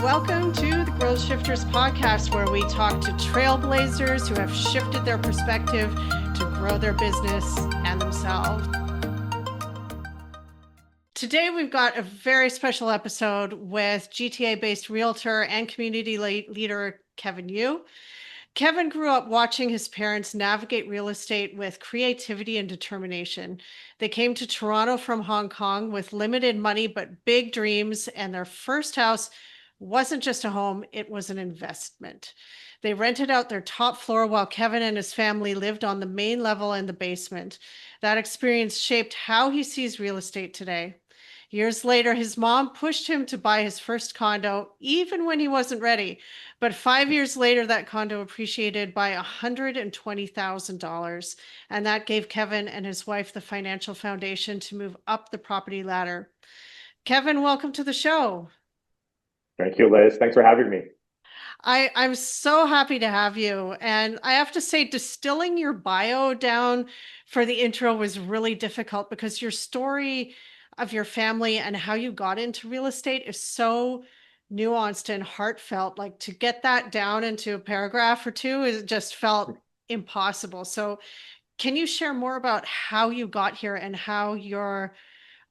Welcome to the GrowthShifters Podcast, where we talk to trailblazers who have shifted their perspective to grow their business and themselves. Today, we've got a very special episode with GTA-based Realtor and community leader Kevin Yu. Kevin grew up watching his parents navigate real estate with creativity and determination. They came to Toronto from Hong Kong with limited money but big dreams, and their first house wasn't just a home, it was an investment. They rented out their top floor while Kevin and his family lived on the main level and the basement. That experience shaped how he sees real estate today. Years later, his mom pushed him to buy his first condo, even when he wasn't ready. But 5 years later, that condo appreciated by $120,000. And that gave Kevin and his wife the financial foundation to move up the property ladder. Kevin, welcome to the show. Thank you, Liz. Thanks for having me. I'm so happy to have you. And I have to say, distilling your bio down for the intro was really difficult because your story of your family and how you got into real estate is so nuanced and heartfelt. Like, to get that down into a paragraph or two, it just felt impossible. So can you share more about how you got here and how your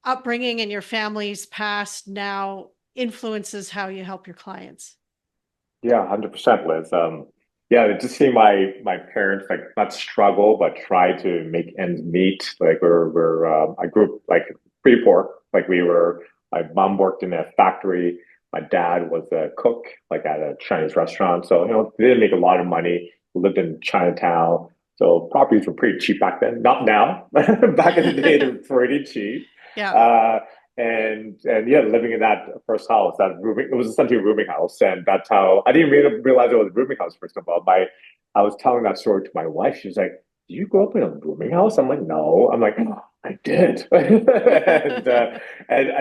upbringing and your family's past now influences how you help your clients? Yeah, 100%, Liz. Yeah, just seeing my parents like not struggle but try to make ends meet. Like I grew up like pretty poor. Like my mom worked in a factory. My dad was a cook, like at a Chinese restaurant. So they didn't make a lot of money. We lived in Chinatown, so properties were pretty cheap back then. Not now. Back in the day, they were pretty cheap. Yeah. And yeah, living in that first house, it was essentially a rooming house, and that's how I didn't really realize it was a rooming house. First of all, I was telling that story to my wife. She was like, "Do you grow up in a rooming house?" I'm like, "No." I'm like, "Oh, I did," and I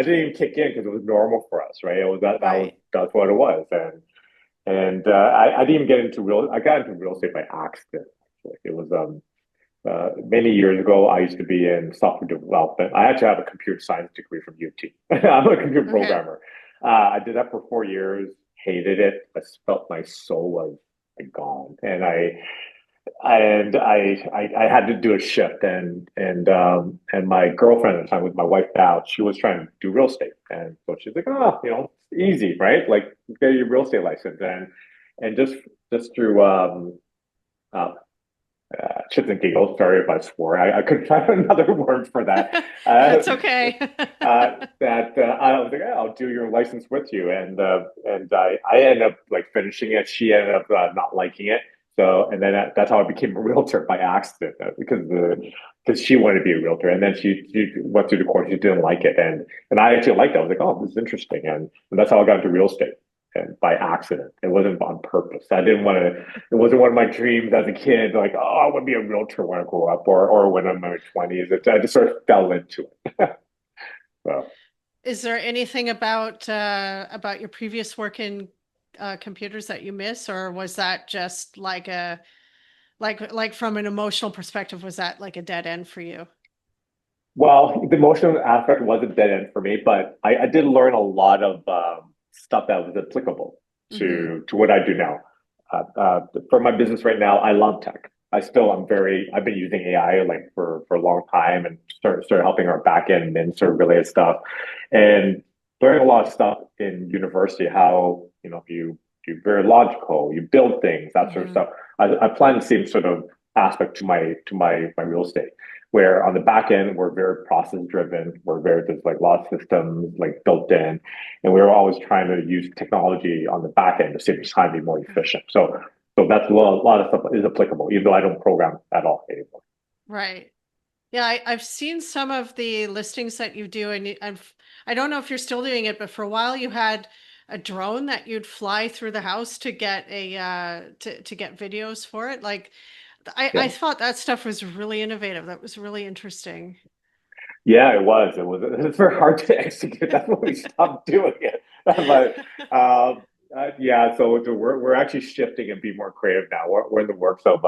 didn't even kick in because it was normal for us, right? It was Right. that's what it was, and I didn't even get into I got into real estate by accident. Actually, it was many years ago, I used to be in software development. I actually have a computer science degree from UT. I'm a computer Okay. programmer. I did that for 4 years, hated it. I felt my soul was like gone, and I had to do a shift. And my girlfriend at the time, with my wife now, she was trying to do real estate, and so she's like, "Oh, it's easy, right? Like, get your real estate license." And just through uh, shits and giggles. Sorry if I swore. I couldn't find another word for that. That's okay. I was like, "Oh, I'll do your license with you," and I ended up like finishing it. She ended up not liking it. So and then that's how I became a realtor by accident because she wanted to be a realtor, and then she went through the course. She didn't like it, and I actually liked it. I was like, "Oh, this is interesting," and that's how I got into real estate. And by accident, it wasn't on purpose. I didn't want to. It wasn't one of my dreams as a kid. Like, oh, I want to be a realtor when I grow up, or when I'm in my 20s. I just sort of fell into it. So, Is there anything about your previous work in computers that you miss, or was that just like from an emotional perspective, was that like a dead end for you? well, the emotional aspect was a dead end for me, but I did learn a lot of stuff that was applicable Mm-hmm. to what I do now. For my business right now, I love tech. I've been using AI like for a long time and started helping our back end and sort of related stuff and learning a lot of stuff in university, how, you're very logical, you build things, that sort of Mm-hmm. stuff. I plan the same sort of aspect to my real estate, where on the back end, we're very process driven. There's like a lot of systems like built in, and we're always trying to use technology on the back end to save time, be more efficient. So that's a lot of stuff is applicable, even though I don't program at all anymore. Right. Yeah, I've seen some of the listings that you do, and I don't know if you're still doing it, but for a while you had a drone that you'd fly through the house to get to get videos for it. Like, I Yeah. thought that stuff was really innovative. That was really interesting. Yeah, it was. It was very hard to execute. That's when we stopped doing it. But yeah, so we're actually shifting and be more creative now. We're in the works of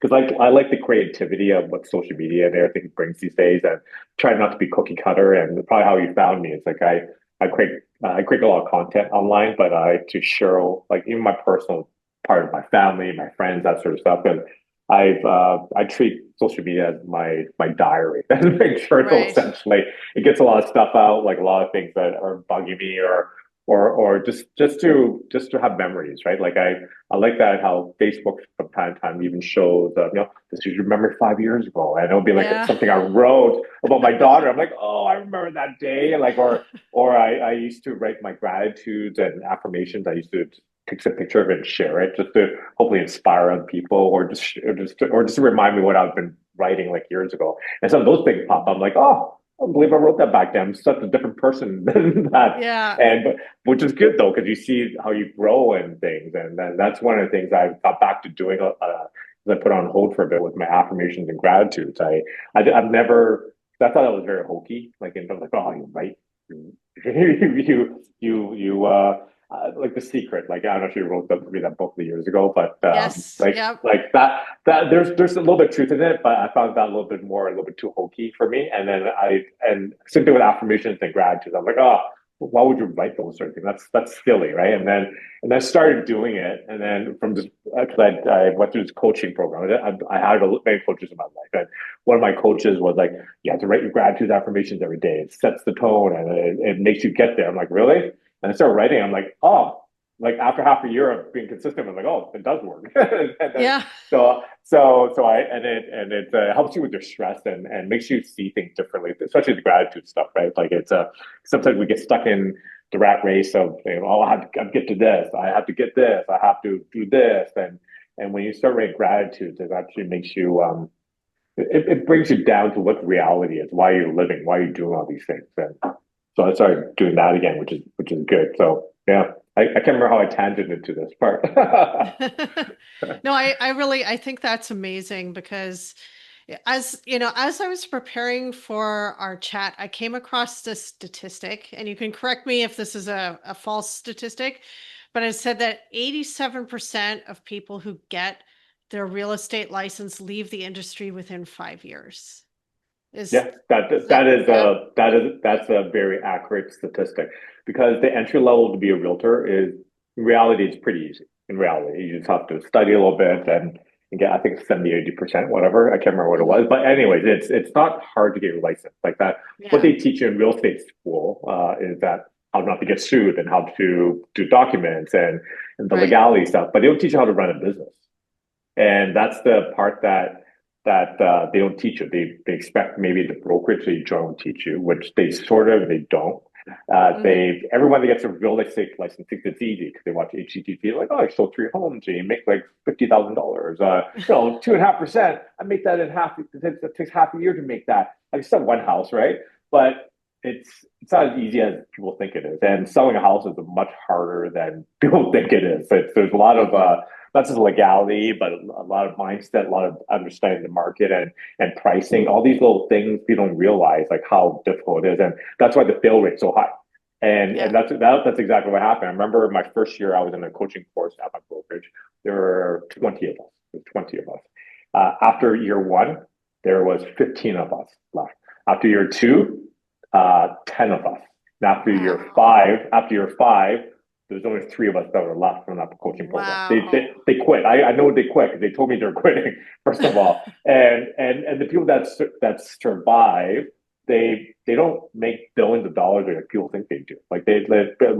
because I like the creativity of what social media and everything brings these days, and try not to be cookie cutter. And probably how you found me, it's like I create a lot of content online, but I like to share like even my personal part of my family, my friends, that sort of stuff. And I treat social media as my diary, as my journal Right. essentially. It gets a lot of stuff out, like a lot of things that are bugging me or just to have memories, right? Like I like that how Facebook from time to time even shows this is your memory 5 years ago, and it'll be like Yeah. something I wrote about my daughter. I'm like, oh, I remember that day, like or I used to write my gratitudes and affirmations. I used to take a picture of it and share it just to hopefully inspire other people or just to remind me what I've been writing like years ago. And some of those things pop up. I'm like, oh, I don't believe I wrote that back then. I'm such a different person than that. Yeah. And which is good though, because you see how you grow and things. And then that's one of the things I got back to doing. I put on hold for a bit with my affirmations and gratitudes. I've never. I thought that was very hokey. Like, and I was like, oh, you're right. Like The Secret. Like, I don't know if you read that book years ago, but Yes. Yep. like that there's a little bit of truth in it, but I found that a little bit too hokey for me. And then and same thing with affirmations and gratitude. I'm like, oh, why would you write those sort of things? That's silly, right? And then I started doing it, and then from this, because I went through this coaching program. I had many coaches in my life, and one of my coaches was like, you have to write your gratitude affirmations every day. It sets the tone and it makes you get there. I'm like, really? And I started writing. I'm like, oh, like after half a year of being consistent, I'm like, oh, it does work. and then, Yeah. so I and it helps you with your stress and makes you see things differently, especially the gratitude stuff, right? Like sometimes we get stuck in the rat race of oh, I have to get to this, I have to get this, I have to do this, and when you start writing gratitude, it actually makes you it brings you down to what reality is, why you're living, why you're doing all these things. And so I started doing that again, which is good. So yeah, I can't remember how I tangented to this part. No, I think that's amazing because as you know, as I was preparing for our chat, I came across this statistic, and you can correct me if this is a false statistic, but it said that 87% of people who get their real estate license leave the industry within 5 years. Is Yeah, that is that that is yeah? that's a very accurate statistic because the entry level to be a realtor is in reality it's pretty easy. In reality, you just have to study a little bit and get I think 70-80%, whatever. I can't remember what it was. Hmm. But anyways, it's not hard to get your license like that. What Yeah. they teach you in real estate school is that how not to get sued and how to do documents and the Right. legality stuff, but they don't teach you how to run a business. And that's the part that they don't teach you. They expect maybe the brokerage that you join will teach you, which they don't. Hmm. They everyone that gets a real estate license thinks it's easy because they watch HGTV like, oh, I sold 3 homes and you make like $50,000. 2.5%. I make that in half. It takes half a year to make that. I sell one house, right? But it's not as easy as people think it is. And selling a house is much harder than people think it is. There's a lot of Hmm. not just legality, but a lot of mindset, a lot of understanding the market and pricing. All these little things you don't realize like how difficult it is, and that's why the fail rate's so high. And Yeah. that's exactly what happened. I remember my first year I was in a coaching course at my brokerage. There were 20 of us. There were 20 of us. After year one, there was 15 of us left. After year two, 10 of us. And Wow. after year five, there's only 3 of us that were left from that coaching program. Wow. They quit. I know they quit because they told me they're quitting. First of all, and the people that survive, they don't make billions of dollars like people think they do. Like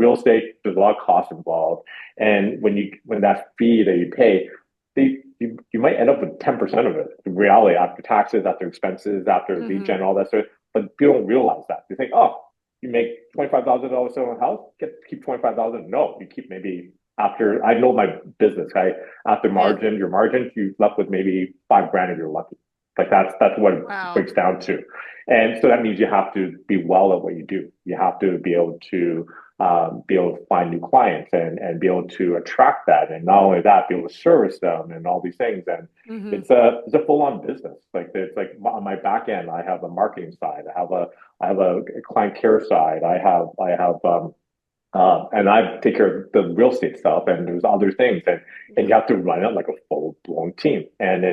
real estate, there's a lot of costs involved, and when that fee that you pay, you might end up with 10% of it. In reality, after taxes, after expenses, after lead Hmm. gen, all that stuff. But people don't realize that. They think, oh, you make $25,000 selling a house, keep 25,000. No, you keep maybe after I know my business. After Yeah. your margin, you left with maybe 5 grand if you're lucky. Like that's what it Wow. breaks down to. And so that means you have to be well at what you do. You have to be able to find new clients and be able to attract that. And not only that, be able to service them and all these things. And Hmm. it's a full on business. Like it's like on my back end, I have a marketing side. I have a client care side. And I take care of the real estate stuff, and there's other things, and Yeah. you have to run it like a full blown team, and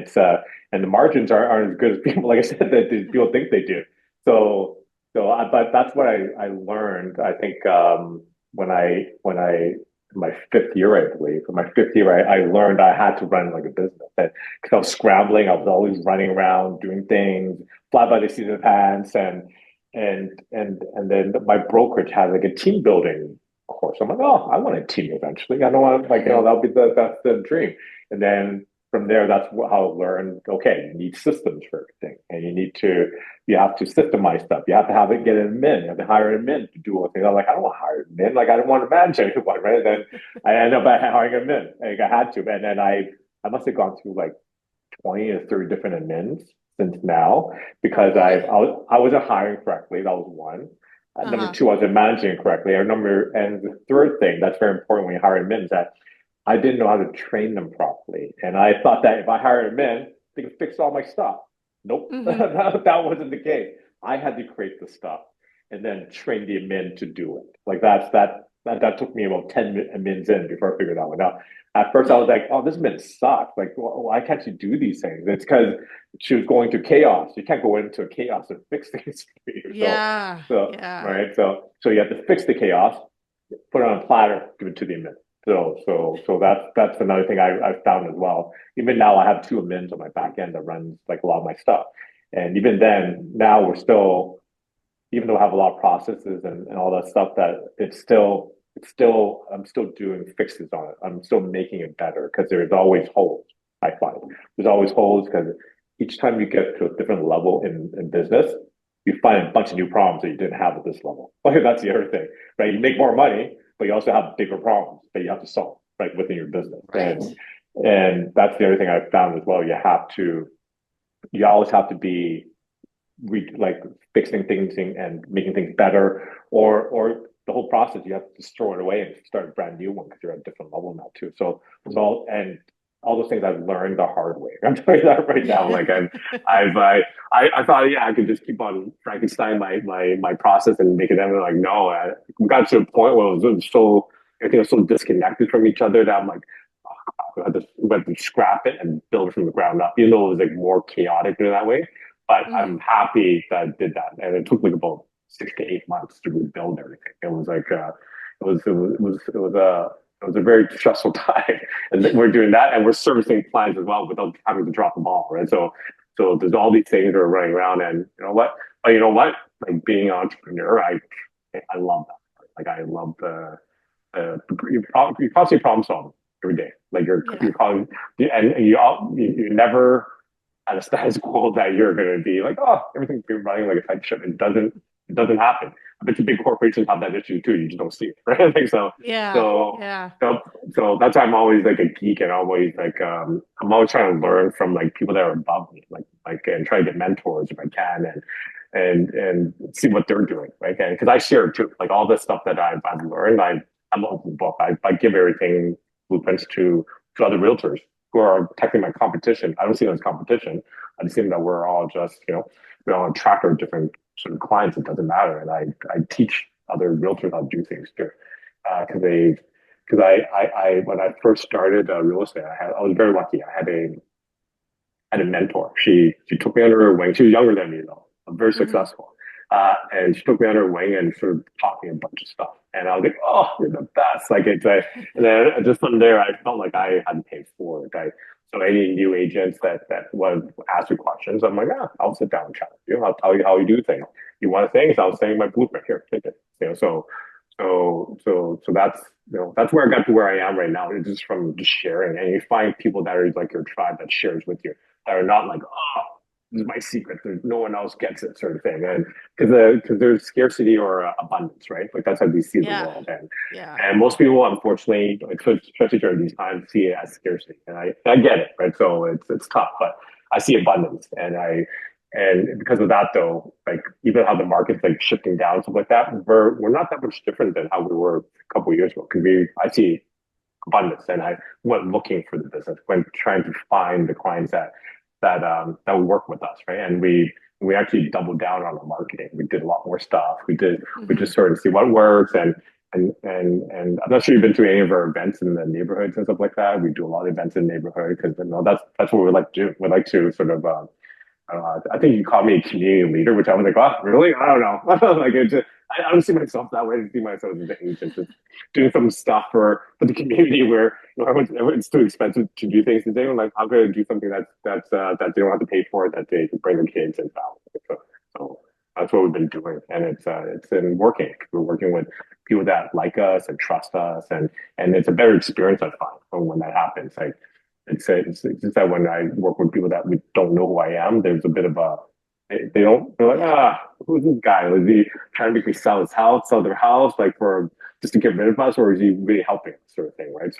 and the margins aren't as good as people, like I said, that people think they do. So but that's what I learned. I think when I my fifth year, I believe, in my fifth year, I learned I had to run like a business. And because I was scrambling, I was always running around doing things, fly by the seat of the pants, and then my brokerage had like a team building course. I'm like, oh, I want a team eventually. I don't want like Mhm. that'll be that's the dream. And then from there, that's how I learned. Okay, you need systems for everything, and you have to systemize stuff. You have to have it get an admin. You have to hire an admin to do all things. I'm like, I don't want to hire an admin. Like, I don't want to manage anyone, right? And then I ended up hiring an admin. Like, I had to, and then I must have gone through like 20 or 30 different admins since now Oh because boy. I wasn't hiring correctly. That was one. Number Uh-huh. two, I wasn't managing it correctly. And the third thing that's very important when you hire admins is that I didn't know how to train them properly. And I thought that if I hired admin, they could fix all my stuff. Nope, Hmm. that wasn't the case. I had to create the stuff and then train the admin to do it. Like that took me about 10 admins in before I figured that one out. At first, I was like, "Oh, this admin sucks. Like, why can't you do these things?" It's because she was going through chaos. You can't go into a chaos and fix things for you. Yeah. So Yeah. right. So you have to fix the chaos, put it on a platter, give it to the admin. So that's another thing I've found as well. Even now, I have two admins on my back end that runs like a lot of my stuff, and even then, now we're still, even though I have a lot of processes and all that stuff, that it's still I'm still doing fixes on it. I'm still making it better because there's always holes. I find there's always holes because each time you get to a different level in business, you find a bunch of new problems that you didn't have at this level. Like that's the other thing, right? You make more money, but you also have bigger problems that you have to solve, right, within your business. Right. And that's the other thing I've found as well. You always have to be like fixing things and making things better, or the whole process you have to just throw it away and start a brand new one because you're at a different level now too. And all those things I've learned the hard way. I'm telling you that right now. Like I thought, yeah, I could just keep on Frankenstein my process and make it end. Like no, we got to a point where it was so everything was so disconnected from each other that I'm like, we had to scrap it and build it from the ground up, even though it was like more chaotic in that way. But I'm Hmm. happy that I did that, and it took like about 6 to 8 months to rebuild everything. It was like it was a very stressful time, and we're doing that, and we're servicing clients as well without having to drop the ball, right? So there's all these things that are running around, and you know what? But you know what? Like being an entrepreneur, I love that. Like I love you constantly problem solving every day. Like Yeah. you're calling, and you never at a status quo that you're going to be like, oh, everything's been running like a tight ship. It doesn't happen. I bet you big corporations have that issue too. You just don't see it, right? Like Yeah. so, Yeah. so, so that's why I'm always like a geek and always like I'm always trying to learn from like people that are above me, like and try to get mentors if I can and see what they're doing, right? And because I share too, like all this stuff that I've learned, I'm an open book. I give everything blueprints to other realtors who are technically my competition. I don't see them as competition. I just see them that we're all just, we're all on track of different sort of clients. It doesn't matter. And I teach other realtors how to do things too. Because when I first started real estate, I was very lucky. I had a mentor. She took me under her wing. She was younger than me though, very Hmm. successful. And she took me under her wing and sort of taught me a bunch of stuff. And I was like, oh, you're the best. And then just from there, I felt like I hadn't paid for it. So any new agents that would ask me questions, I'm like, I'll sit down and chat with you. I'll tell you how you do things. You want things? I'll send you my blueprint here. Take it. So that's where I got to where I am right now. It's just from just sharing, and you find people that are like your tribe that shares with you that are not like, oh, this is my secret. There's no one else gets it, sort of thing. And because there's scarcity or abundance, right? Like that's how we see the Yeah. world. And Yeah. and most people, unfortunately, especially during these times, see it as scarcity. And I get it, right? So it's tough, but I see abundance, and because of that, though, like even how the market's like shifting down and stuff like that, we're not that much different than how we were a couple of years ago. Because I see abundance, and I went looking for the business, went trying to find the clients that would work with us, right? And we actually doubled down on the marketing. We did a lot more stuff. We Hmm. just sort of see what works, and I'm not sure you've been to any of our events in the neighborhoods and stuff like that. We do a lot of events in the neighborhood because that's what we like to do. We like to sort of I think you called me a community leader, which I was like, oh, really? I don't know. Like, I don't see myself that way. I see myself as an agent, just doing some stuff for the community where it's too expensive to do things today. I'm like, how could I do something that they don't have to pay for, that they can bring their kids and family. So that's what we've been doing, and it's been working. We're working with people that like us and trust us, and it's a better experience I find when that happens. Like it's just that when I work with people that we don't know who I am, there's a bit of a they don't they're like, who's this guy? Is he trying to make me sell his house, sell their house, like for just to get rid of us, or is he really helping us, sort of thing, right?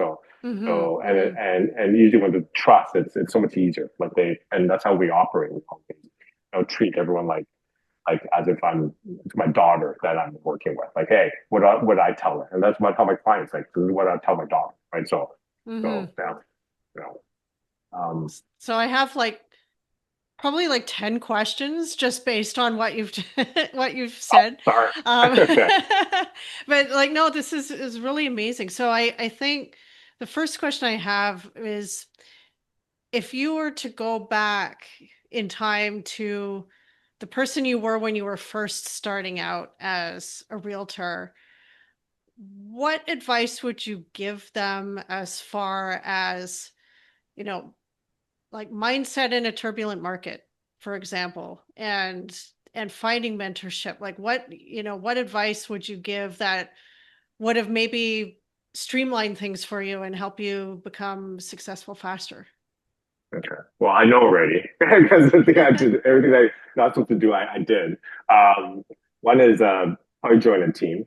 Mm-hmm, mm-hmm. And usually when the trust, it's so much easier. Like and that's how we operate. We treat everyone like as if I'm my daughter that I'm working with. Like, hey, what I tell her, and that's what I tell my clients. Like, this is what I tell my daughter, right? So Mm-hmm. yeah, you know, um, So I have like probably like 10 questions just based on what you've what you've oh, said. sorry. Um, but like no, this is really amazing. So I think the first question I have is if you were to go back in time to the person you were when you were first starting out as a realtor, what advice would you give them as far as, you know, like mindset in a turbulent market, for example, and finding mentorship? Like what advice would you give that would have maybe streamlined things for you and help you become successful faster? Okay. Well, I know already because the thing I did, everything I not supposed to do, I did. Um, One is probably join a team.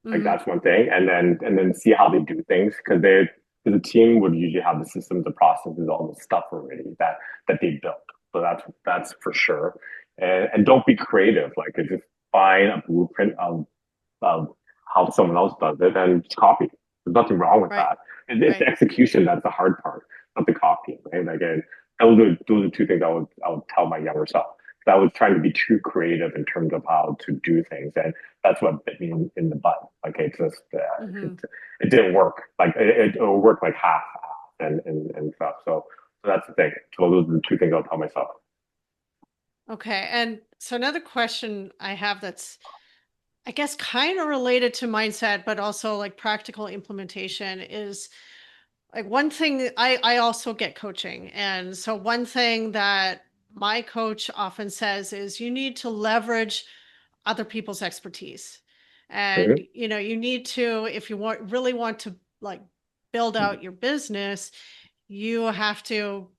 Like Hmm. that's one thing, and then see how they do things because the team would usually have the systems, the processes, all the stuff already that they built. So that's for sure. And don't be creative. Like just find a blueprint of how someone else does it and just copy. There's nothing wrong with Right. that. It's the Right. execution that's the hard part, not the copying, right? Like, those are two things I would tell my younger self. I was trying to be too creative in terms of how to do things, and that's what bit me in the butt. Like Hmm. it didn't work. Like it worked like half and stuff. So that's the thing. So those are the two things I'll tell myself. Okay. And so another question I have that's, I guess, kind of related to mindset, but also like practical implementation is like one thing I also get coaching. And so one thing that my coach often says is you need to leverage other people's expertise. And Mhm. you need to, if you really want to like build out your business, you have to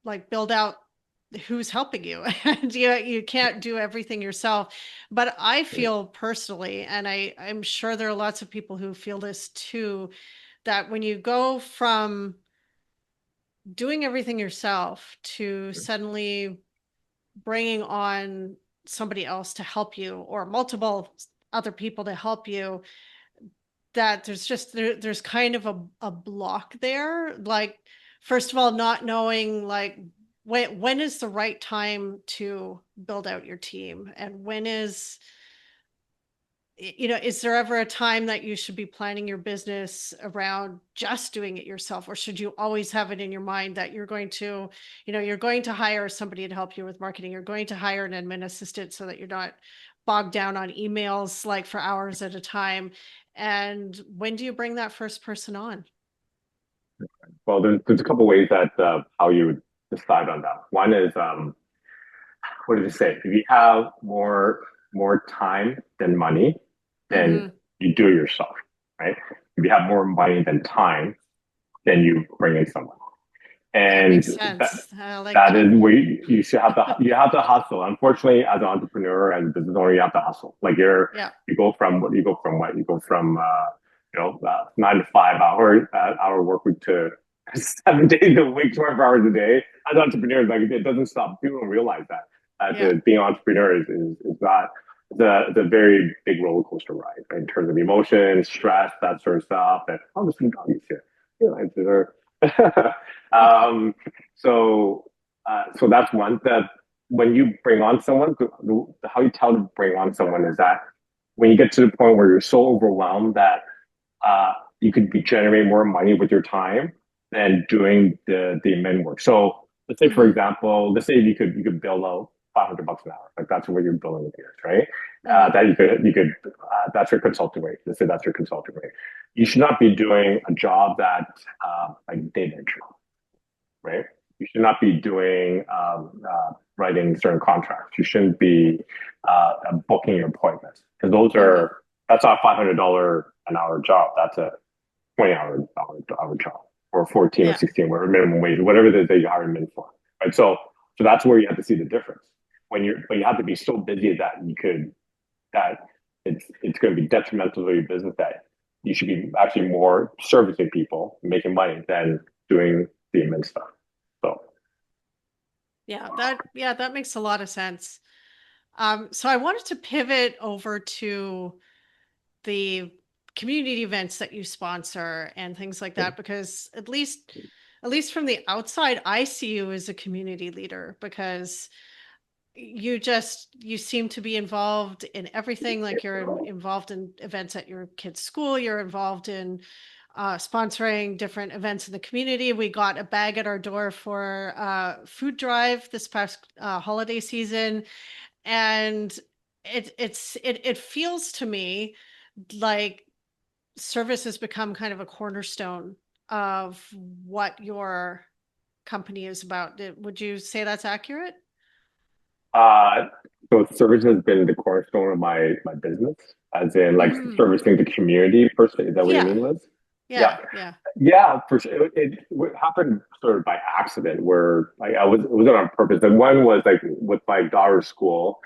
like build out who's helping you. And you can't do everything yourself. But I feel personally, and I'm sure there are lots of people who feel this too, that when you go from doing everything yourself to suddenly bringing on somebody else to help you or multiple other people to help you, that there's kind of a block there. Like, first of all, not knowing like when is the right time to build out your team, and when is, is there ever a time that you should be planning your business around just doing it yourself? Or should you always have it in your mind that you're going to hire somebody to help you with marketing? You're going to hire an admin assistant so that you're not bogged down on emails like for hours at a time. And when do you bring that first person on? Well, there's a couple ways that how you would decide on that. One is what did it say? If you have more time than money, then Mm-hmm. you do it yourself, right? If you have more money than time, then you bring in someone. That And makes sense. I like that that. is where you should have to you have to hustle. Unfortunately, as an entrepreneur, as a business owner, you have to hustle. Like Yeah. you go from what you go from 9 to 5 hour work week to 7 days a week, 24 hours a day. As entrepreneurs, like it doesn't stop. People don't realize that Yeah. being an entrepreneur is not. It's a very big roller coaster ride, right, in terms of emotions, stress, that sort of stuff. And oh, there's some doggies here. You know, um, so that's one. That when you bring on someone, how you tell to bring on someone is that when you get to the point where you're so overwhelmed that you could be generating more money with your time than doing the admin work. So let's say, for Mm-hmm. example, let's say you could build out. $500 an hour. Like that's what you're billing with yours, right? Mhm. That that's your consulting rate. Let's say that's your consulting rate. You should not be doing a job that like data entry, right? You should not be doing writing certain contracts. You shouldn't be booking your appointments because Mhm. that's not $500 an hour job. That's a 20 hour job or 14 or Yeah. 16, whatever minimum wage, whatever it is that you hire men for. Right. So that's where you have to see the difference. But you have to be so busy that it's going to be detrimental to your business that you should be actually more servicing people, making money than doing the admin stuff. So Yeah, that makes a lot of sense. So I wanted to pivot over to the community events that you sponsor and things like that because at least from the outside I see you as a community leader because you seem to be involved in everything, like you're involved in events at your kids school, you're involved in sponsoring different events in the community. We got a bag at our door for food drive this past holiday season, and it feels to me like service has become kind of a cornerstone of what your company is about. Would you say that's accurate? Uh, so service has been the cornerstone of my business, as in like Mm, servicing the community per se. Is that what you yeah, mean, Liz? Yeah, yeah. yeah, for sure. It happened sort of by accident, where like it wasn't on purpose. And one was like with my daughter's school,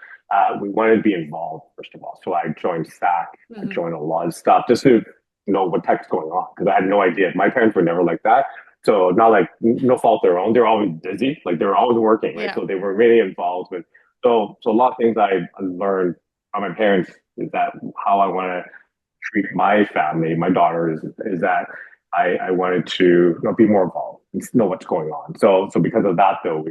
we wanted to be involved first of all. So I joined SAC, I Hmm. joined a lot of stuff just to know what the heck's going on because I had no idea. My parents were never like that. So not like no fault of their own. They're always busy, like they're always working, right? Yeah. So they were really involved with so a lot of things I learned from my parents is that how I want to treat my family, my daughter is that I wanted to be more involved and know what's going on. So because of that though,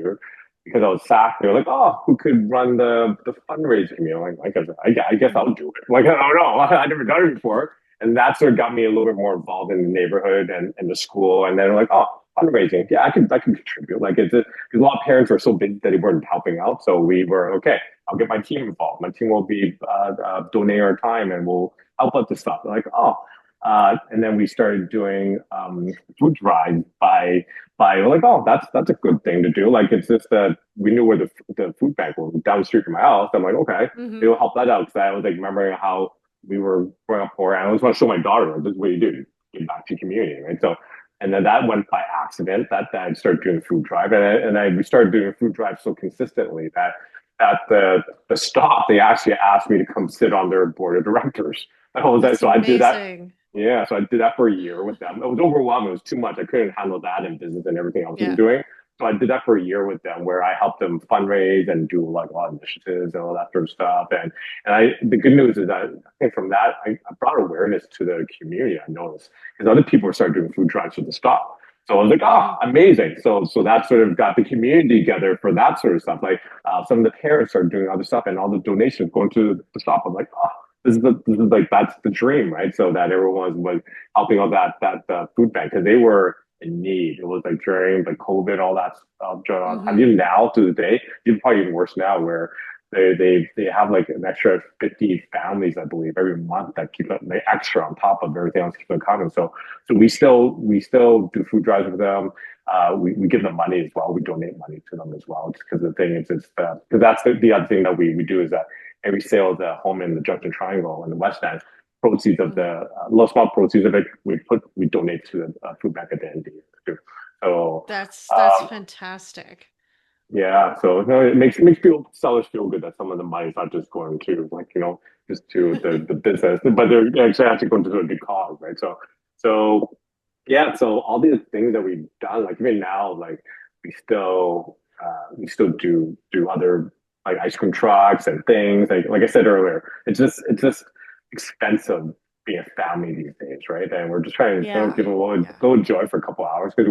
because I was sacked, they were like, oh, who could run the fundraising? You know, like I guess I'll Hmm. do it. Like I don't know, I never done it before, and that sort of got me a little bit more involved in the neighborhood and the school. And then like, oh, fundraising, yeah, I can contribute. Like because a lot of parents were so busy that they weren't helping out, so we were okay. I'll get my team involved. My team will be donating our time and we'll help out the stuff. They're like, oh, and then we started doing food drives by like, oh, that's a good thing to do. Like it's just that we knew where the food bank was down the street from my house. I'm like, okay, Hmm. it'll help that out because I was like remembering how we were growing up poor, and I always want to show my daughter like, this is what you do, give back to the community, right? So. And then that went by accident. That I started doing food drive, we started doing food drive so consistently that at the stop they actually asked me to come sit on their board of directors. That's So I did that. amazing. Yeah, so I did that for a year with them. It was overwhelming. It was too much. I couldn't handle that in business and everything else I'm Yeah. doing. So I did that for a year with them, where I helped them fundraise and do like a lot of initiatives and all that sort of stuff. And the good news is that I think from that I brought awareness to the community. I noticed because other people started doing food drives at the stop. So I was like, oh, Hmm. amazing. So that sort of got the community together for that sort of stuff. Like some of the parents are doing other stuff and all the donations going to the stop. I'm like, oh, this is like that's the dream, right? So that everyone was helping out that food bank because they were in need. It was like during like COVID, all that stuff going on. And Hmm. even now to the day, it's probably even worse now where they have like an extra 50 families, I believe, every month that keep the extra on top of everything else keep on coming. So we still do food drives with them. We give them money as well. We donate money to them as well. Just because the thing is, it's because that's the other thing that we do is that every sale of the home in the Junction Triangle in the West End, proceeds of Hmm. the little small proceeds of it, we donate to the food bank at the end of the year too. So That's fantastic. yeah, so no, it makes people sellers feel good that some of the money is not just going to like just to the business, but they're actually going to a good cause, right? So yeah, so all these things that we've done, like even now, like we still do other like ice cream trucks and things. Like I said earlier, it's just expensive being a family these days, right? And we're just trying to Yeah. give them Yeah. a little joy for a couple hours because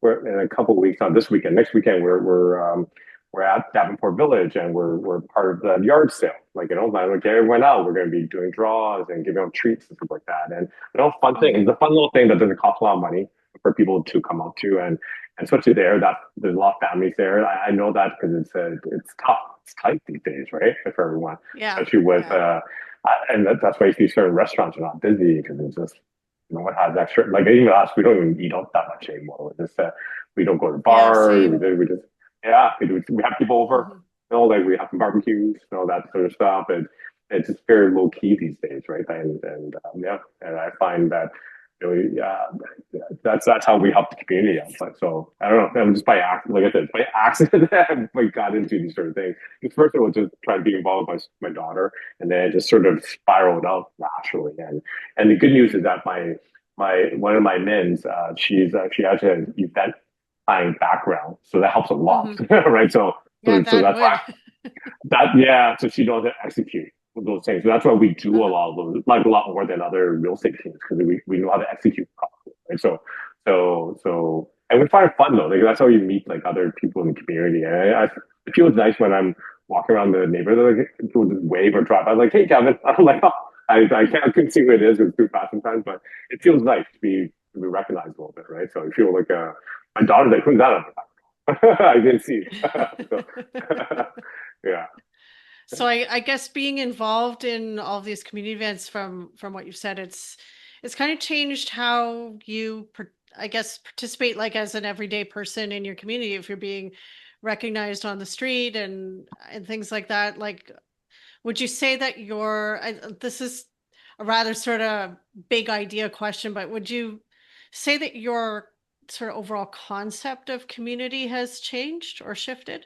we're in a couple of weeks on this weekend. Next weekend we're at Davenport Village and we're part of the yard sale. Like like everyone out, we're going to be doing draws and giving out treats and stuff like that. And fun thing. Hmm. It's a fun little thing that doesn't cost a lot of money for people to come out to. And especially there, that there's a lot of families there. I know that because it's tough, it's tight these days, right, for everyone, Yeah. especially with Yeah. and that's why you see certain restaurants are not busy because it's just no one has extra. Like even us, we don't even eat out that much anymore. We're just we don't go to Yeah. bars. Same. We just yeah, we have people over. Mhm. Like we have some barbecues, that sort of stuff. And it's just very low key these days, right? And yeah, and I find that really, that's how we help the community out. So I don't know, I'm just by accident, like I said, by accident, I got into these sort of things. Because first I was just trying to be involved with my daughter, and then it just sort of spiraled out naturally. And the good news is that my one of my mins, she actually has an event planning background, so that helps a lot, Mhm. right? Yeah, So that that's why would. yeah, so she knows how to execute those things. So that's why we do a Uh-huh. lot of those, like a lot more than other real estate teams because we know how to execute properly. Right? And we find it fun though. Like that's how you meet like other people in the community. And it feels nice when I'm walking around the neighborhood, like people just wave or drop. I'm like, hey, Kevin. I'm like, oh, I couldn't see who it is. It's too fast sometimes, but it feels nice to be recognized a little bit, right? So I feel like my daughter's like, who's that? I didn't see it. So, yeah. So I guess being involved in all of these community events from what you've said, it's kind of changed how you I guess participate like as an everyday person in your community if you're being recognized on the street and things like that. Like, would you say that this is a rather sort of big idea question, but would you say that your sort of overall concept of community has changed or shifted?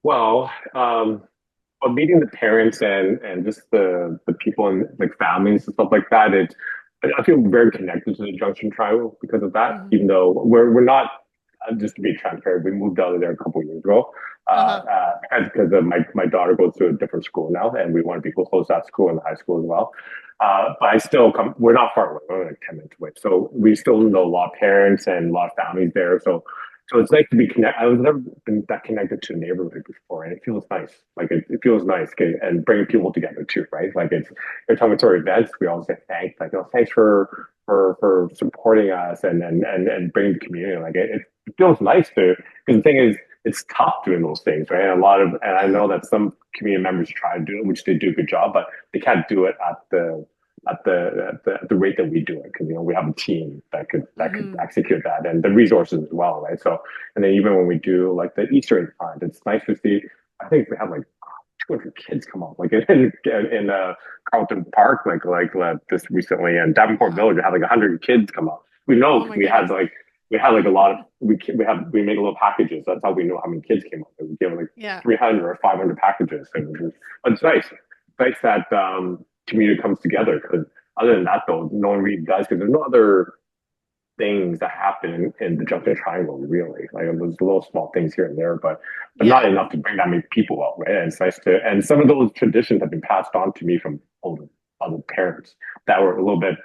Well, but meeting the parents and just the people and like families and stuff like that, I feel very connected to the Junction Triangle because of that. Hmm. Even though we're not just to be transparent, we moved out of there a couple of years ago Uh-huh. because of my daughter goes to a different school now, and we want to be close to that school and the high school as well. But I still come. We're not far away. We're like 10 minutes away, so we still know a Hmm. lot of parents and a lot of families there. So it's nice to be connected. I was never been that connected to a neighborhood before, and it feels nice. Like it feels nice and bringing people together too, right? Like it's every time it's our events, we always say thanks, like oh thanks for supporting us and bringing the community. Like it feels nice to because the thing is it's tough doing those things, right? And and I know Uh-huh. that some community members try to do it, which they do a good job, but they can't do it at the rate that we do it because we have a team that could Hmm. execute that and the resources as well, right? So and then even when we do like the Easter egg hunt, it's nice to see. I think we have like 200 kids come up, like in Carlton Park, this recently, and Davenport Wow. Village, we had like 100 kids come up. We know Oh 'cause my goodness. we had like a lot of we make little packages. That's how we know how many kids came up. We give like Yeah. 300 or 500 packages, but it's nice. It's nice that community comes together because other than that, though, no one really does because there's no other things that happen in the Junction Triangle, really. Like there's little small things here and there, but not Yeah. enough to bring that many people out, right? And it's nice to and some of those traditions have been passed on to me from other parents that were a little bit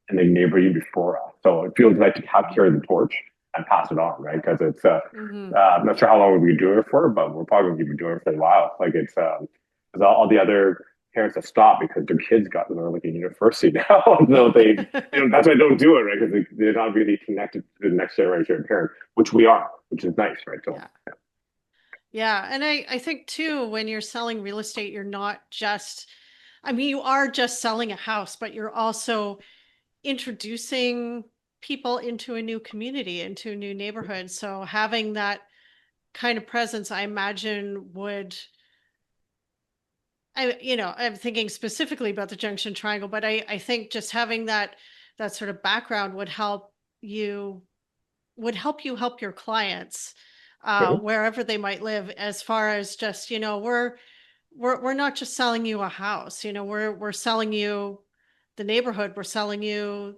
in the neighborhood before us. So it feels like to have carry the torch and pass it on, right? Because it's Hmm. I'm not sure how long we'll be doing it for, but we're probably going to be doing it for a while. Like it's because all the other parents have stopped because their kids got they're like in university now, so that's why they don't do it, right? Because they're not really connected to the next generation of parents, which we are, which is nice, right? So Yeah. Yeah. And I think too, when you're selling real estate, you're not just, I mean, you are just selling a house, but you're also introducing people into a new community, into a new neighborhood. So having that kind of presence, I imagine I'm thinking specifically about the Junction Triangle, but I think just having that sort of background you would help you help your clients mhm. wherever they might live as far as just we're not just selling you a house, we're selling you the neighborhood, we're selling you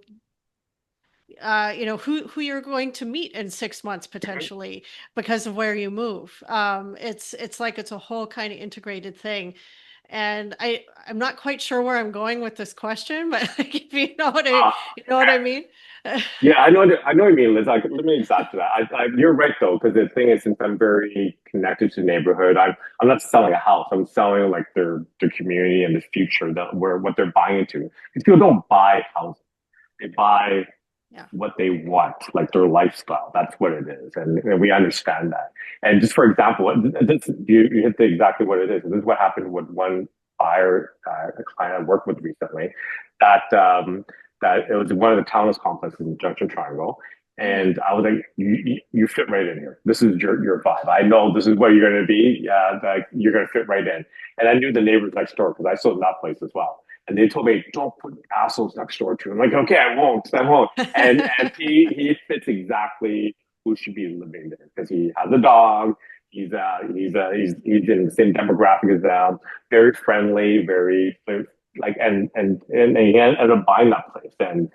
who you're going to meet in 6 months potentially because of where you move. It's like it's a whole kind of integrated thing. And I'm not quite sure where I'm going with this question, but like, if uh, you know what I mean. yeah, I know what you mean, Liz. Like, let me exact to that. You're right though, because the thing is, since I'm very connected to the neighborhood, I'm not selling a house. I'm selling like their community and the future that where what they're buying into. Because people don't buy houses; they buy Yeah. what they want, like their lifestyle. That's what it is, and we understand that. And just for example, you hit the exactly what it is. This is what happened with one buyer, a client I worked with recently, that that it was one of the townhouse complexes in Junction Triangle. Hmm. And I was like, you fit right in here. This is your vibe. I know this is what you're going to be. Yeah, like you're going to fit right in. And I knew the neighbors next door because I sold that place as well. And they told me, don't put assholes next door to him. I'm like, okay, I won't. And he fits exactly who should be living there because he has a dog. He's in the same demographic as them. Very friendly, very like and he ended up buying that place and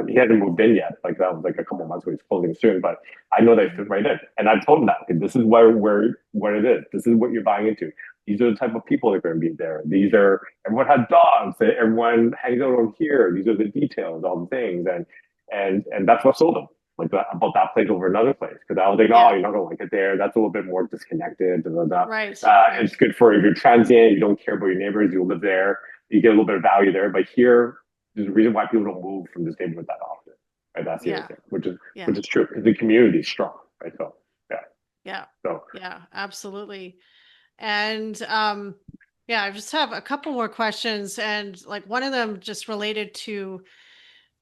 he hadn't moved in yet. Like that was like a couple of months ago. He's closing soon, but I know they fit right in. And I told him that this is where what it is. This is what you're buying into. These are the type of people that are going to be there. These are everyone has dogs. Everyone hangs out over here. These are the details, all the things, and that's what sold them. Like that, about that place over another place because I was like, oh, Yeah. you're not gonna like it there. That's a little bit more disconnected. Da, da, da. Right. Right. It's good for if you're transient, you don't care about your neighbors, you live there, you get a little bit of value there. But here, there's a reason why people don't move from this neighborhood that often. Right? That's the other Yeah. thing, Yeah. which is true because the community is strong. Right. So yeah. Yeah. So Yeah. Absolutely. And yeah, I just have a couple more questions. And like one of them just related to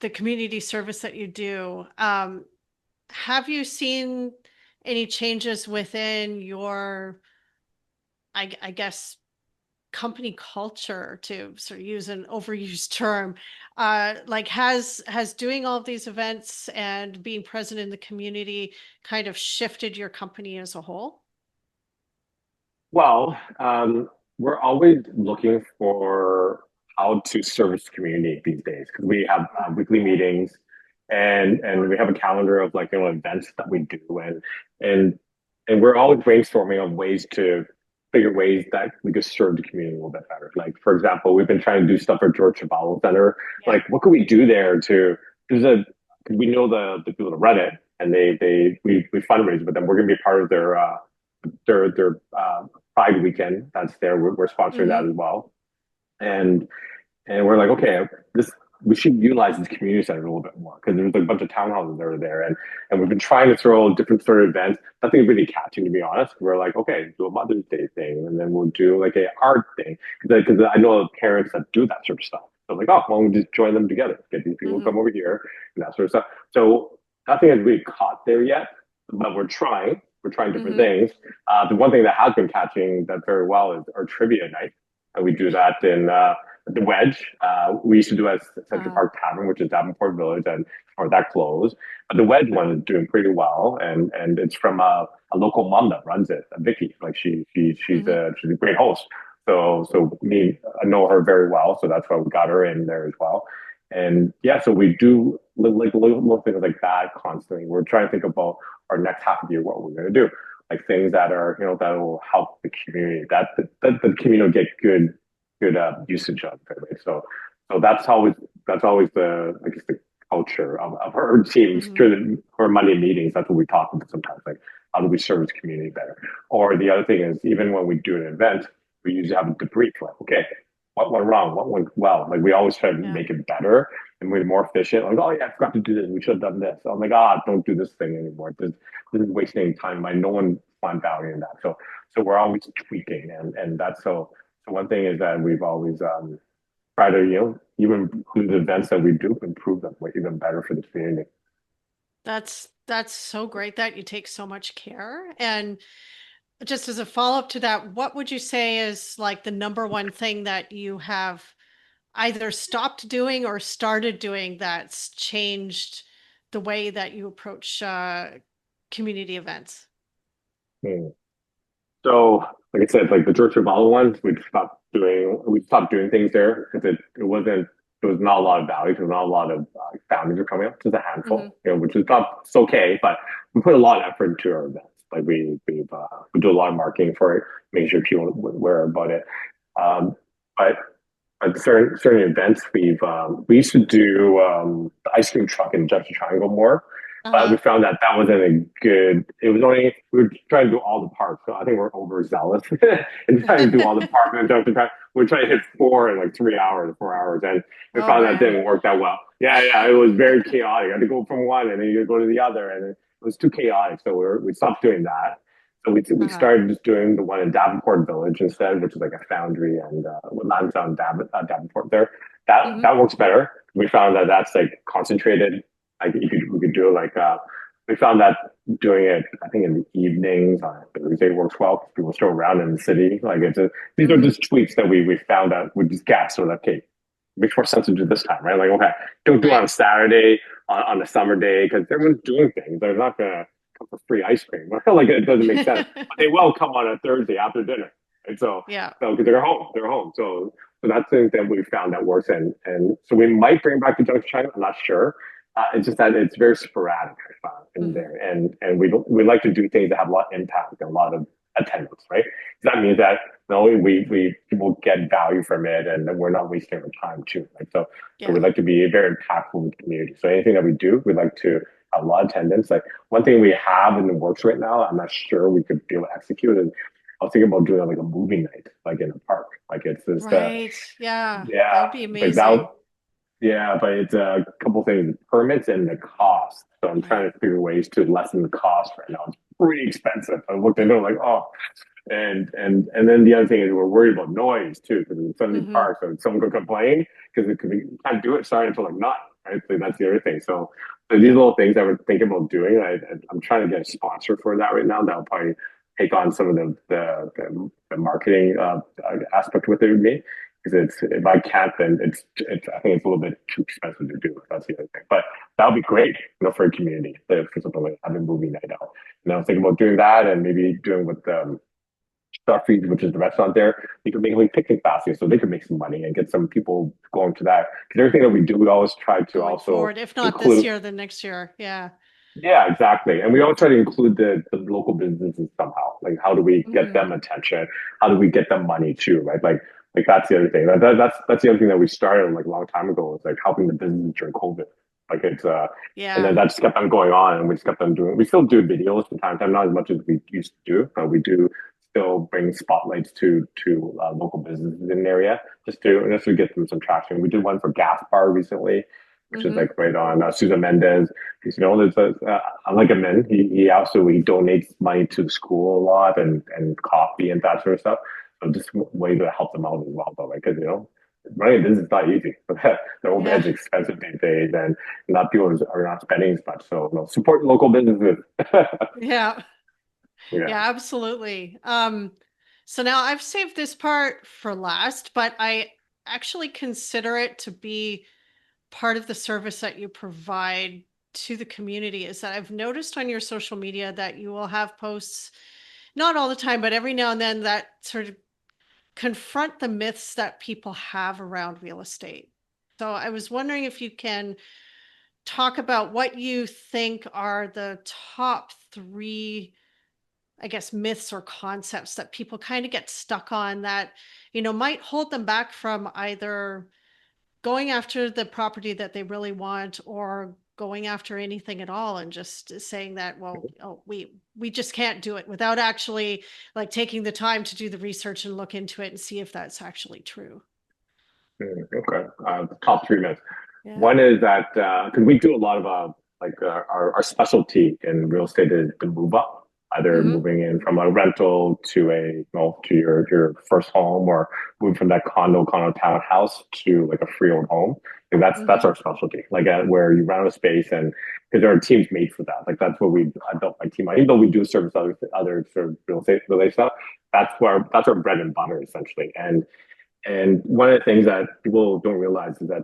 the community service that you do. Have you seen any changes within your, I guess, company culture, to sort of use an overused term? Like has doing all of these events and being present in the community kind of shifted your company as a whole? well, we're always looking for how to service the community these days because we have weekly meetings and we have a calendar of like events that we do and and we're always brainstorming on ways to figure ways that we could serve the community a little bit better. Like for example, we've been trying to do stuff at George Chabal Center. Yeah. Like what could we do there to there's a because we know the people that run it and we fundraise with them. We're going to be part of their Pride weekend that's there. We're sponsoring that Hmm. as well, and we're like, okay, this we should utilize this community center a little bit more because there's like a bunch of townhouses that are there, and we've been trying to throw different sort of events. Nothing really catching, to be honest. We're like, okay, do a Mother's Day thing, and then we'll do like a art thing because I know parents that do that sort of stuff. So like, oh, well, we just join them together, get these people to Hmm. come over here and that sort of stuff. So nothing has really caught there yet, but we're trying. We're trying different Hmm. things. The one thing that has been catching that very well is our trivia night, and we do that in the Wedge. We used to do it at Central Uh, Park Tavern, which is Davenport Village, and or that closed. But the Wedge one is doing pretty well, and it's from a local mom that runs it, Vicky. Like mhm. she's a great host. So me, I know her very well, so that's why we got her in there as well. And yeah, so we do like little things like that constantly. We're trying to think about our next half of the year, what we're going to do, like things that are that will help the community, that the community will get good usage of it. Right? So that's always the I guess the culture of her teams Mhm. during her Monday meetings. That's what we talk about sometimes, like how do we service community better? Or the other thing is even when we do an event, we usually have a debrief. Like, okay, what went wrong? What went well? Like we always try to Yeah. make it better and we're more efficient. Like, oh yeah, I forgot to do this. We should have done this. So I'm like, don't do this thing anymore. This is wasting time. Like no one find value in that. So we're always tweaking, and that's so one thing is that we've always tried to even through the events that we do improve them way even better for the community. That's so great that you take so much care. And just as a follow-up to that, what would you say is like the number one thing that you have either stopped doing or started doing that's changed the way that you approach community events? Hmm. So, like I said, like the George Travolta ones, we stopped doing things there because there was not a lot of value, because not a lot of founders are coming up, just a Hmm. handful, which is not it's okay, but we put a lot of effort into our events. Like we do a lot of marketing for it, making sure people are aware about it. Um, but at certain events, we used to do the ice cream truck in Junction Triangle more. But we Uh-huh. found that that wasn't a good. It was only we were trying to do all the parks, so I think we're overzealous and trying to do all the parks and we're trying to hit four in like 3 hours, 4 hours, and we Oh found that man. didn't work that well. Yeah, yeah, it was very chaotic. I had to go from one and then you go to the other, and it was too chaotic. So we stopped doing that. So we Uh-huh. started just doing the one in Davenport Village instead, which is like a foundry and lands on Davenport there. Hmm. That works better. We found that that's like concentrated. Like we could do like we found that doing it I think in the evenings on Thursday works well because people are still around in the city. Like these are Hmm. just tweaks that we found out with these gaps. So like, okay, makes more sense to do this time, right? Like okay, don't do it on a Right. Saturday on a summer day because everyone's doing things. They're not gonna come for free ice cream. Like it doesn't make sense. But they will come on a Thursday after dinner. And Yeah. so because they're home. So that's things that we found that works, and so we might bring back the junk China. I'm not sure. It's just that it's very sporadic, I found in Hmm. there, and we like to do things that have a lot of impact and a lot of attendance, right? That means that no, we people get value from it, and we're not wasting our time too. Like so we Yeah. like to be very impactful in the community. So anything that we do, we like to have a lot of attendance. Like one thing we have in the works right now, I'm not sure we could be able to execute is I was thinking about doing like a movie night, like in a park. Like it's just Right. Yeah. That yeah, would be like amazing. yeah, but it's a couple things, permits and the cost. So I'm trying Right. to figure ways to lessen the cost right now. It's pretty expensive. I looked into it like, oh, and then the other thing is we're worried about noise too, because it's Sunday Hmm. Park, so someone could complain because we can't do it sorry until like nine, right? So that's the other thing. So these Yeah. little things that we're thinking about doing, I'm trying to get a sponsor for that right now. That'll probably take on some of the marketing aspect with it with me. Because it's if I can't, then it's I think it's a little bit too expensive to do. That's the other thing. But that would be great, for a community for something like having movie night out. And I was thinking about doing that and maybe doing with Starfeed, which is the restaurant there, they could make like picnic baskets so they could make some money and get some people going to that. Because everything that we do, we always try to Going also forward, if not this include. year, then next year. Yeah. Yeah, exactly. And we always try to include the local businesses somehow. Like, how do we get Hmm. them attention? How do we get them money too? Right? Like that's the other thing. That's the other thing that we started like a long time ago. It's like helping the business during COVID. Like it's and then Yeah. that just kept on going on, and we just kept on doing. We still do videos from time to time, not as much as we used to do, but we do still bring spotlights to local businesses in the area just to get them some traction. We did one for Gas Bar recently, which is Hmm. like right on Susan Mendez. Because there's I like him in. He donates money to the school a lot and coffee and that sort of stuff. So just a way to help them out as well, though, right? Because running a business is not easy. The Yeah. overhead's expensive these days, and not people are not spending as much. So support local businesses. Yeah. Yeah. Yeah, absolutely. So now I've saved this part for last, but I actually consider it to be part of the service that you provide to the community. Is that I've noticed on your social media that you will have posts, not all the time, but every now and then, that sort of confront the myths that people have around real estate. So I was wondering if you can talk about what you think are the top three, I guess, myths or concepts that people kind of get stuck on that, might hold them back from either going after the property that they really want or going after anything at all, and just saying that, well, oh, we just can't do it without actually like taking the time to do the research and look into it and see if that's actually true. Okay. Top three myths. Yeah. One is that because we do a lot of our specialty in real estate is the move up, either Hmm. moving in from a rental to to your first home, or moving from that condo townhouse to like a freehold home. And that's Hmm. our specialty, like where you rent a space, and because there are teams made for that. Like that's what I built my team on. Even though we do service other sort of real estate related stuff, that's our bread and butter essentially. And one of the things that people don't realize is that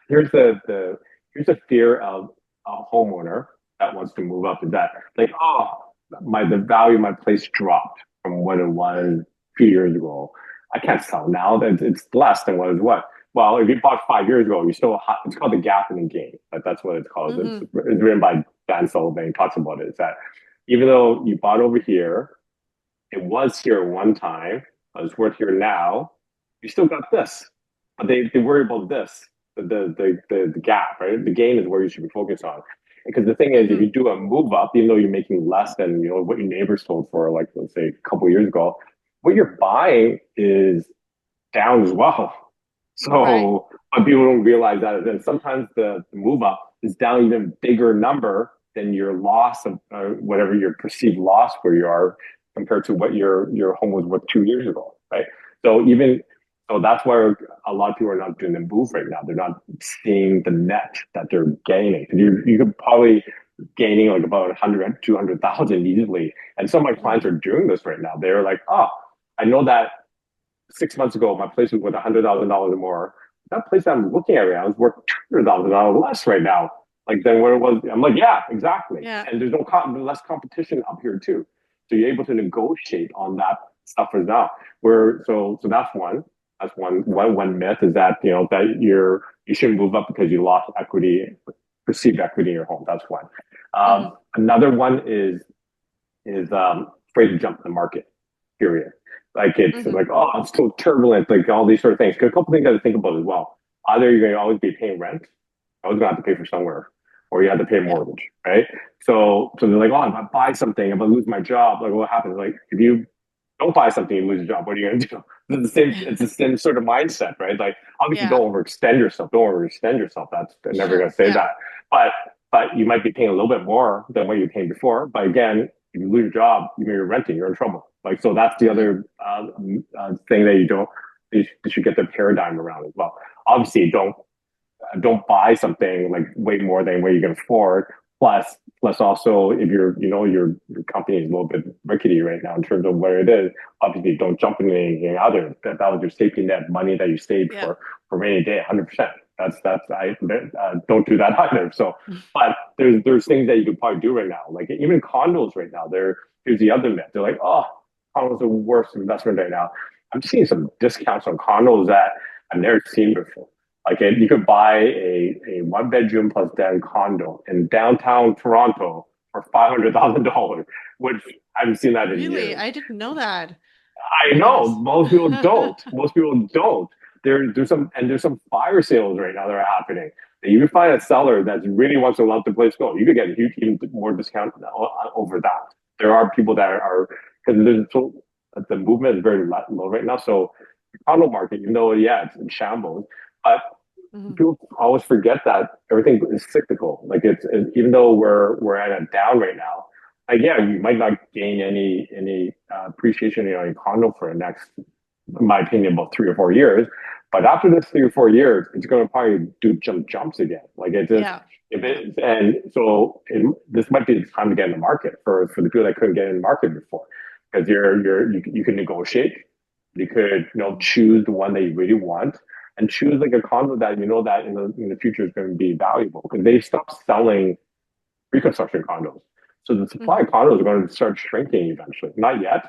here's here's the fear of a homeowner that wants to move up is that like, oh, the value of my place dropped from what it was Right. a few years ago. I can't sell now that it's less than what it was. Well, if you bought 5 years ago, you still it's called the gap in the gain. That's what it's called. Hmm. It's written by Dan Sullivan. He talks about it. Is that even though you bought over here, it was here one time, it's worth here now, you still got this. But they worry about this, the gap, right? The gain is where you should be focused on. Because the thing is, if Mm-hmm. you do a move up, even though you're making less than what your neighbors sold for, like let's say a couple of years ago, what you're buying is down as well. Right. So, but people don't realize that. And sometimes the move up is down even bigger number than your loss of whatever your perceived loss where you are compared to what your home was worth 2 years ago, right? So even so, that's why a lot of people are not doing the move right now. They're not seeing the net that they're gaining. You could probably gaining like about 100, 200,000 easily. And some of my clients Mm-hmm. are doing this right now. They're like, oh, I know that 6 months ago, my place was worth $100,000 or more. That place I'm looking at right now is worth $200,000 less right now, like than what it was. I'm like, yeah, exactly. Yeah. And there's less competition up here too, so you're able to negotiate on that stuff as now. Where so that's one. That's one myth is that that you shouldn't move up because you lost equity, perceived equity in your home. That's one. Mm-hmm. Another one is afraid to jump in the market. Period. Like it's Mm-hmm. like, oh, it's so turbulent, like all these sort of things. Because a couple things to think about as well. Either you're going to always be paying rent, always going to have to pay for somewhere, or you have to pay a Yeah. mortgage, right? So they're like, oh, if I buy something, if I lose my job, like what happens? Like if you don't buy something, you lose your job. What are you going to do? It's the same sort of mindset, right? Like obviously, Yeah. don't overextend yourself. Don't overextend yourself. That's they're never Sure. going to say Yeah. that. But you might be paying a little bit more than what you were paying before. But again, if you lose your job, you're renting, you're in trouble. Like so, that's the Mm-hmm. other thing that you should get the paradigm around as well. Obviously, don't buy something like way more than what you can afford. Plus also if your company is a little bit rickety right now in terms of where it is, obviously don't jump into anything other. That was your safety net money that you saved Yeah. for rainy day, 100%. That's I don't do that either. So, but there's things that you could probably do right now, like even condos right now. Here's the other myth. They're like, oh, condos are the worst investment right now. I'm seeing some discounts on condos that I've never seen before. Like you could buy a one bedroom plus den condo in downtown Toronto for $500,000, which I haven't seen that in Really? years. I didn't know that. I My know goodness. most people don't. Most people don't. There's some fire sales right now that are happening. That you can find a seller that really wants to let the place go. You could get a huge even more discount over that. There are people that are because the movement is very low right now. So the condo market, even though it's in shambles, but Mm-hmm. people always forget that everything is cyclical. Like even though we're at a down right now, like you might not gain any appreciation in your condo for the next, in my opinion, about 3 or 4 years. But after this 3 or 4 years, it's going to probably do jumps again. Like it just Yeah. if it and so this might be the time to get in the market for the people that couldn't get in the market before, because you can negotiate, you could choose the one that you really want and choose like a condo that that in the future is going to be valuable because they stopped selling pre-construction condos. So the supply Mm-hmm. of condos are going to start shrinking eventually. Not yet,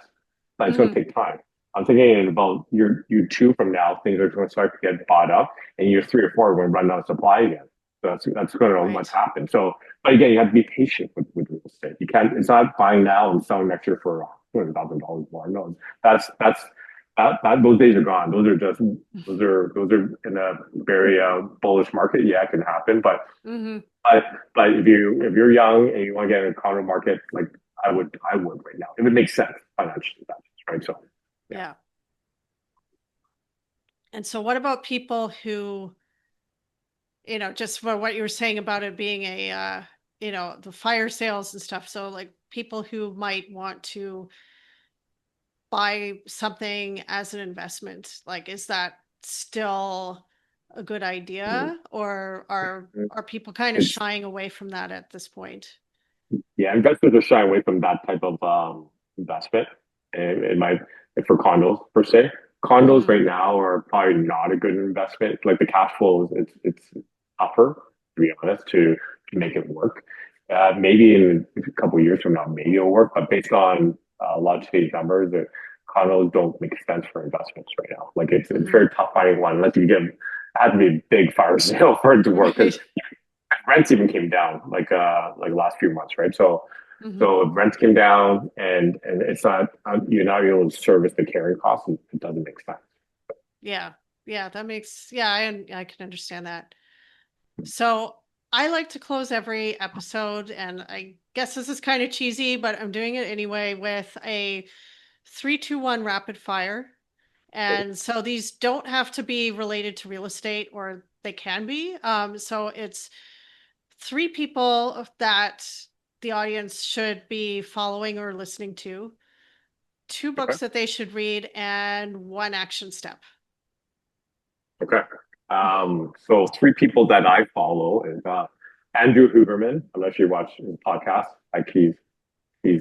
but it's going Mm-hmm. to take time. I'm thinking in about year two from now, things are going to start to get bought up, and year 3 or 4 we're going to run out of supply again. So that's going to what's Right. happened. So, but again, you have to be patient with real estate. You can't. It's not buying now and selling next year for $200,000 more. No, that those days are gone. Those are in a very bullish market. Yeah, it can happen, Mm-hmm. but if you're young and you want to get in a condo market, like I would right now. It would make sense financially, right? So yeah. Yeah. And so what about people who, just for what you were saying about it being the fire sales and stuff. So like people who might want to buy something as an investment, like, is that still a good idea, or are people kind of It's shying away from that at this point? yeah, investors are shying away from that type of investment. And it might for condos per se. Condos Mm-hmm. right now are probably not a good investment. Like the cash flows, it's tougher to be honest to make it work. Maybe in a couple of years from now, maybe it'll work. But based on a lot of today's numbers, condos don't make sense for investments right now. Like it's Mm-hmm. very tough finding one unless you get it has to be a big fire sale for it to work because Right. rents even came down like last few months, right? So Mm-hmm. so if rents came down and it's not you're not able to service the carrying costs, it doesn't make sense. Yeah. Yeah. That makes, yeah, I can understand that. So I like to close every episode, and I guess this is kind of cheesy, but I'm doing it anyway with a 3, 2, 1 rapid fire. And so these don't have to be related to real estate, or they can be. So it's 3 people that the audience should be following or listening to, 2 books Okay. that they should read, and 1 action step. Okay. So three people that I follow is Andrew Huberman. Unless you watch his podcast, like he's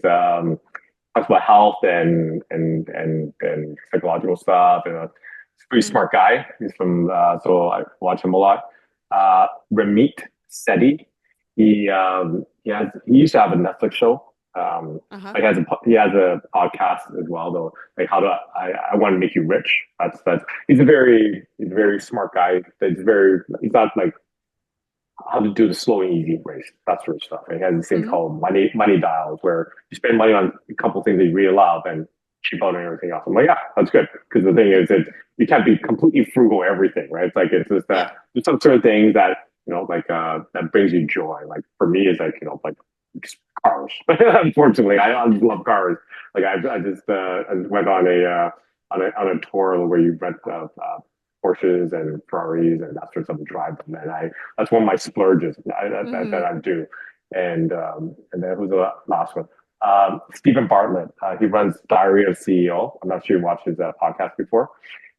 talks about health and psychological stuff, and he's a pretty Mm-hmm. smart guy. He's from so I watch him a lot. Ramit Sethi. He used to have a Netflix show. Uh-huh. Like he has a podcast as well though. Like how to I want to make you rich. That's he's a very smart guy. He's not like how to do the slow and easy race, that sort of stuff. And he has these things Mm-hmm. called money dials where you spend money on a couple of things that you really love and cheap out on everything else. I'm like, yeah, that's good. Because the thing is that you can't be completely frugal everything, right? It's like it's just Yeah. there's some sort of things that that brings you joy. Like for me, it's like like cars. Unfortunately, I love cars. Like I went on a tour where you rent Porsches and Ferraris and that sort of stuff and drive them. And that's one of my splurges that Mm-hmm. I do. And then who's the last one? Stephen Bartlett. He runs Diary of CEO. I'm not sure you watched his podcast before.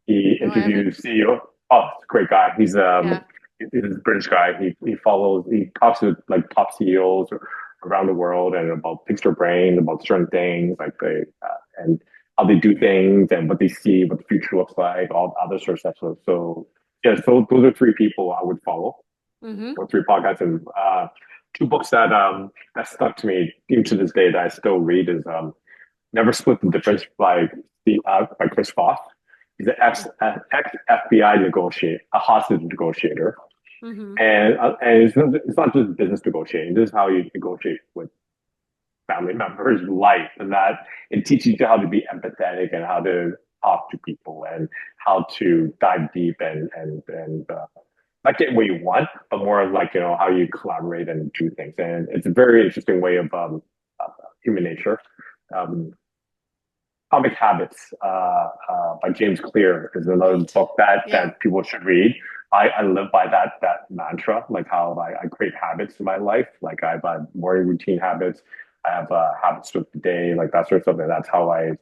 He No, I haven't. interviews CEO. Oh, he's a great guy. Yeah. He's a British guy. He talks to like top CEOs around the world and about fix their brain, about certain things like and how they do things and what they see, what the future looks like, all other sort of stuff. So yeah, so those are 3 people I would follow, Mm-hmm. or 3 podcasts, and 2 books that stuck to me even to this day that I still read is Never Split the Difference by Chris Voss. He's an ex FBI negotiator, a hostage negotiator, Mm-hmm. and it's not just business negotiating. This is how you negotiate with family members' life, and that it teaches you how to be empathetic and how to talk to people and how to dive deep and not get what you want, but more like how you collaborate and do things. And it's a very interesting way of human nature. Um, Atomic Habits by James Clear is another Right. book that Yeah. people should read. I live by that mantra, like how I create habits in my life. Like I have morning routine habits. I have habits throughout the day, like that sort of stuff. And that's how I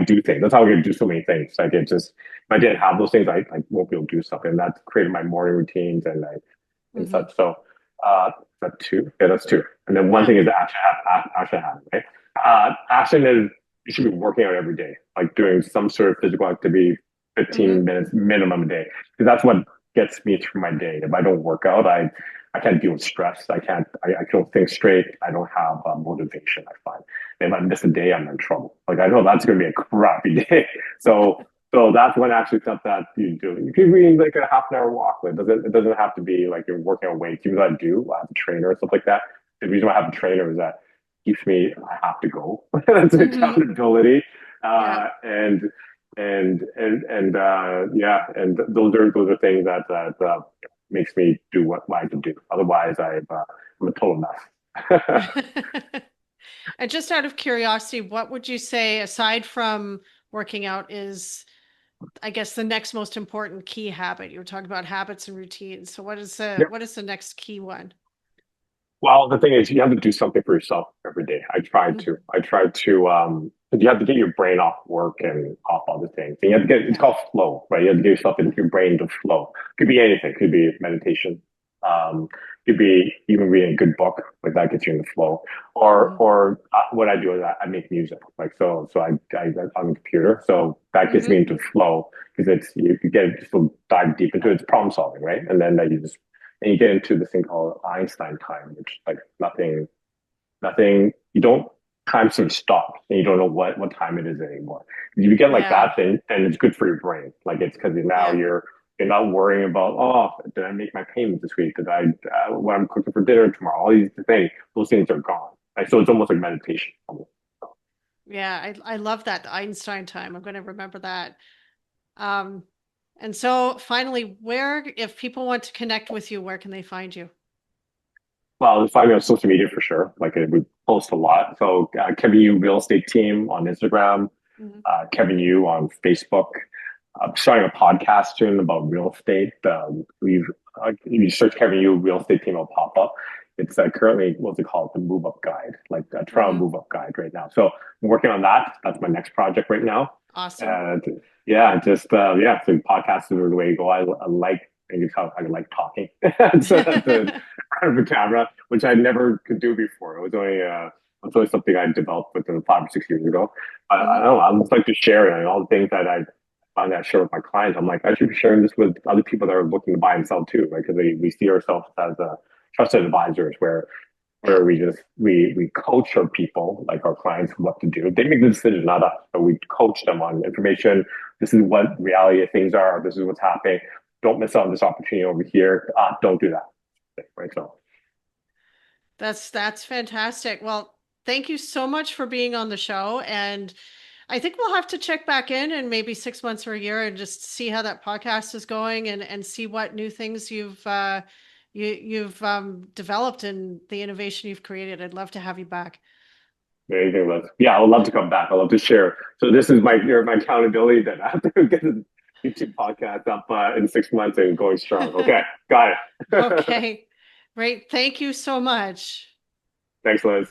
do things. That's how I can do so many things. Like it just if I didn't have those things, I won't be able to do stuff. And that's created my morning routines and Mm-hmm. such. So that's two. Yeah, that's two. And then one Yeah. thing is action habit, right? Action is you should be working out every day, like doing some sort of physical activity, Mm-hmm. 15 minutes minimum a day. Because that's what gets me through my day. If I don't work out, I can't deal with stress. I can't think straight. I don't have motivation, I find. And if I miss a day, I'm in trouble. Like I know that's going to be a crappy day. So, so that's when actually stuff that you do. You can be like a half an hour walk. It doesn't have to be like you're working on weights. Even though I do, I have a trainer and stuff like that. The reason why I have a trainer is that keeps me I have to go. That's Mm-hmm. accountability. Yeah. Yeah, and those are things that makes me do what I can do. Otherwise, I'm a total mess. And just out of curiosity, what would you say, aside from working out, is, I guess, the next most important key habit? You were talking about habits and routines. So Yep. what is the next key one? Well, the thing is, you have to do something for yourself every day. Mhm. I tried to, you have to get your brain off work and off other things. And you have to it's Yeah. called flow, right? You have to get yourself in Yeah. your brain to flow. Could be anything. Could be meditation. Um, could be even reading a good book, like that gets you in the flow. Hmm. Or what I do is I make music, like so I on the computer, so that gets me Hmm. into flow because you get just to dive deep into it. It's problem solving, right? And then that you just and you get into this thing called Einstein time, which like nothing, you don't time sort of stops and you don't know what time it is anymore. If you get like Yeah. that, then it's good for your brain. Like it's because now Yeah. you're not worrying about did I make my payment this week? Did I what I'm cooking for dinner tomorrow? All these things, those things are gone. Like, so it's almost like meditation. Yeah. I love that Einstein time. I'm going to remember that. Um, and so finally, if people want to connect with you, where can they find you? Well, find me on social media for sure. Like we post a lot. So Kevin Yu Real Estate Team on Instagram, Mhm. Kevin Yu on Facebook. I'm starting a podcast soon about real estate. We've if you search Kevin Yu Real Estate Team, it'll pop up. It's currently what's it called, the Move Up Guide, like a Toronto Mhm. Move Up Guide right now. So I'm working on that. That's my next project right now. Awesome. And yeah, just yeah, so podcasts are the way to go. I like, and you tell I like talking. So that's in front of a camera, which I never could do before. It's only something I developed within 5 or 6 years ago. I Mhm. don't know. I just like to share it and all the things that I find that I share with my clients. I'm like, I should be sharing this with other people that are looking to buy and sell too, right? Because we see ourselves as trusted advisors Yeah. where we coach our people, like our clients, what to do. They make the decision, not us. But we coach them on information. This is what reality of things are. This is what's happening. Don't miss out on this opportunity over here. Don't do that. Right. So That's fantastic. Well, thank you so much for being on the show. And I think we'll have to check back in maybe 6 months or a year and just see how that podcast is going and see what new things you've developed and the innovation you've created. I'd love to have you back. anything less. Yeah, I would love to come back. I love to share. So this is my accountability that I have to get the YouTube podcast up in 6 months and going strong. Okay, got it. Okay. Great. Thank you so much. Thanks, Liz.